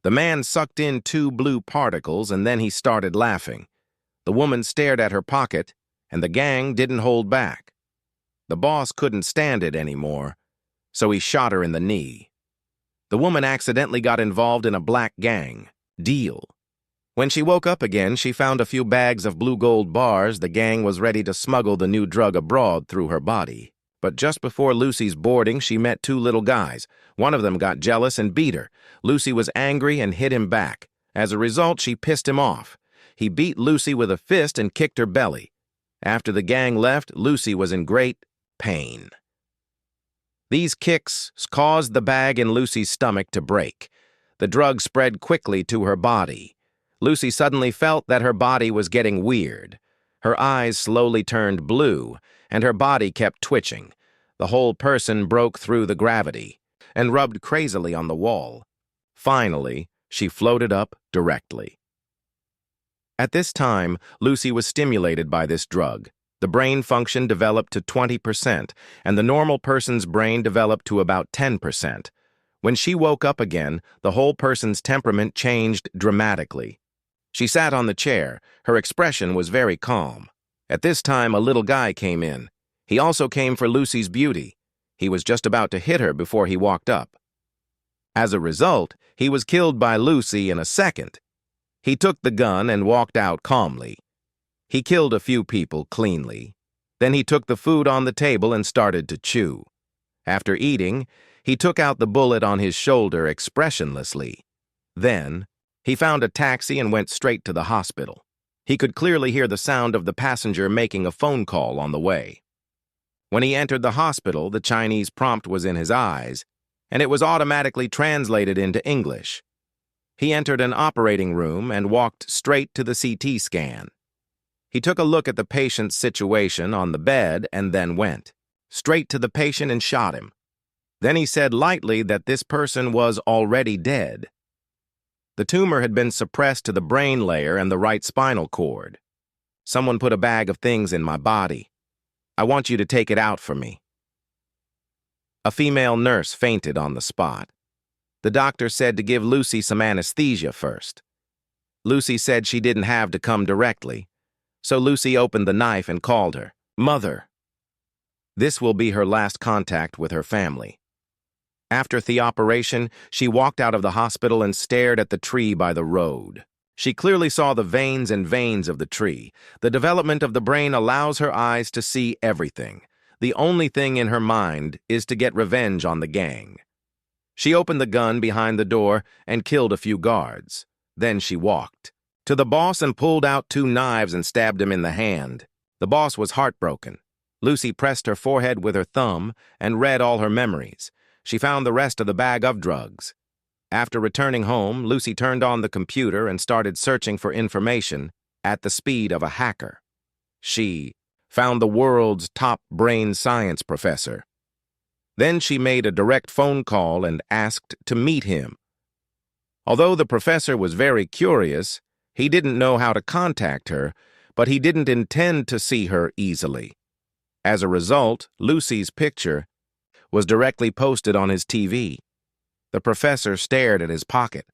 The man sucked in 2 blue particles and then he started laughing. The woman stared at her pocket, and the gang didn't hold back. The boss couldn't stand it anymore, so he shot her in the knee. The woman accidentally got involved in a black gang deal. When she woke up again, she found a few bags of blue gold bars. The gang was ready to smuggle the new drug abroad through her body. But just before Lucy's boarding, she met 2 little guys. One of them got jealous and beat her. Lucy was angry and hit him back. As a result, she pissed him off. He beat Lucy with a fist and kicked her belly. After the gang left, Lucy was in great pain. These kicks caused the bag in Lucy's stomach to break. The drug spread quickly to her body. Lucy suddenly felt that her body was getting weird. Her eyes slowly turned blue, and her body kept twitching. The whole person broke through the gravity and rubbed crazily on the wall. Finally, she floated up directly. At this time, Lucy was stimulated by this drug. The brain function developed to 20%, and the normal person's brain developed to about 10%. When she woke up again, the whole person's temperament changed dramatically. She sat on the chair. Her expression was very calm. At this time, a little guy came in. He also came for Lucy's beauty. He was just about to hit her before he walked up. As a result, he was killed by Lucy in a second. He took the gun and walked out calmly. He killed a few people cleanly. Then he took the food on the table and started to chew. After eating, he took out the bullet on his shoulder expressionlessly. Then, he found a taxi and went straight to the hospital. He could clearly hear the sound of the passenger making a phone call on the way. When he entered the hospital, the Chinese prompt was in his eyes, and it was automatically translated into English. He entered an operating room and walked straight to the CT scan. He took a look at the patient's situation on the bed and then went straight to the patient and shot him. Then he said lightly that this person was already dead. The tumor had been suppressed to the brain layer and the right spinal cord. Someone put a bag of things in my body. I want you to take it out for me. A female nurse fainted on the spot. The doctor said to give Lucy some anesthesia first. Lucy said she didn't have to come directly, so Lucy opened the knife and called her Mother. This will be her last contact with her family. After the operation, she walked out of the hospital and stared at the tree by the road. She clearly saw the veins and veins of the tree. The development of the brain allows her eyes to see everything. The only thing in her mind is to get revenge on the gang. She opened the gun behind the door and killed a few guards. Then she walked to the boss and pulled out 2 knives and stabbed him in the hand. The boss was heartbroken. Lucy pressed her forehead with her thumb and read all her memories. She found the rest of the bag of drugs. After returning home, Lucy turned on the computer and started searching for information at the speed of a hacker. She found the world's top brain science professor. Then she made a direct phone call and asked to meet him. Although the professor was very curious, he didn't know how to contact her, but he didn't intend to see her easily. As a result, Lucy's picture was directly posted on his TV. The professor stared at his pocket.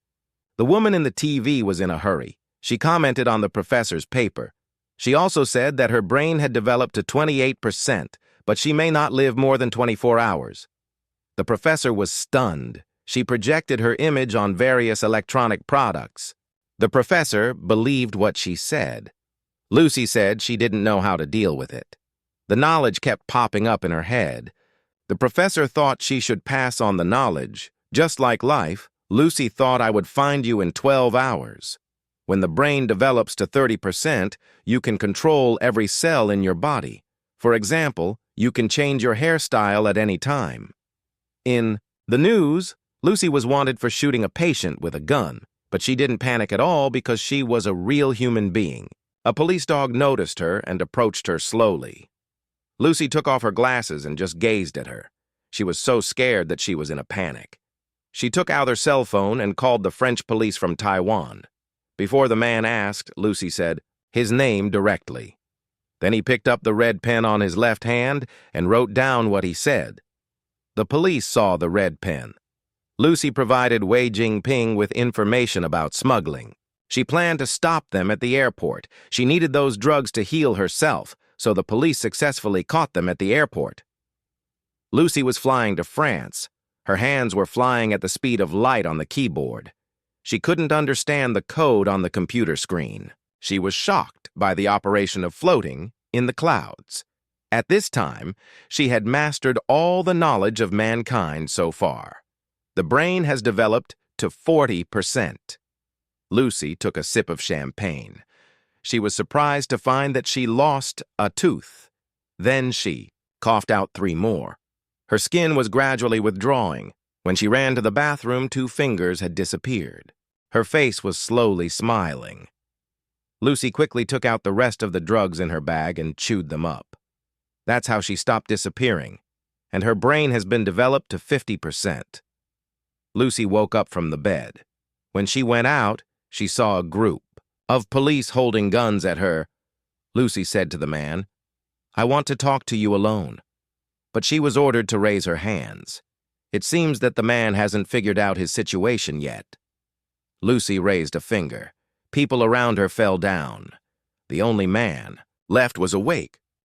The woman in the TV was in a hurry. She commented on the professor's paper. She also said that her brain had developed to 28%, but she may not live more than 24 hours. The professor was stunned. She projected her image on various electronic products. The professor believed what she said. Lucy said she didn't know how to deal with it. The knowledge kept popping up in her head. The professor thought she should pass on the knowledge. Just like life, Lucy thought I would find you in 12 hours. When the brain develops to 30%, you can control every cell in your body. For example, you can change your hairstyle at any time. In the news, Lucy was wanted for shooting a patient with a gun, but she didn't panic at all because she was a real human being. A police dog noticed her and approached her slowly. Lucy took off her glasses and just gazed at her. She was so scared that she was in a panic. She took out her cell phone and called the French police from Taiwan. Before the man asked, Lucy said his name directly. Then he picked up the red pen on his left hand and wrote down what he said. The police saw the red pen. Lucy provided Wei Jingping with information about smuggling. She planned to stop them at the airport. She needed those drugs to heal herself, so the police successfully caught them at the airport. Lucy was flying to France. Her hands were flying at the speed of light on the keyboard. She couldn't understand the code on the computer screen. She was shocked by the operation of floating in the clouds. At this time, she had mastered all the knowledge of mankind so far. The brain has developed to 40%. Lucy took a sip of champagne. She was surprised to find that she lost a tooth. Then she coughed out 3 more. Her skin was gradually withdrawing. When she ran to the bathroom, 2 fingers had disappeared. Her face was slowly smiling. Lucy quickly took out the rest of the drugs in her bag and chewed them up. That's how she stopped disappearing, and her brain has been developed to 50%. Lucy woke up from the bed. When she went out, she saw a group of police holding guns at her. Lucy said to the man, "I want to talk to you alone." But she was ordered to raise her hands. It seems that the man hasn't figured out his situation yet. Lucy raised a finger. People around her fell down. The only man left was awake.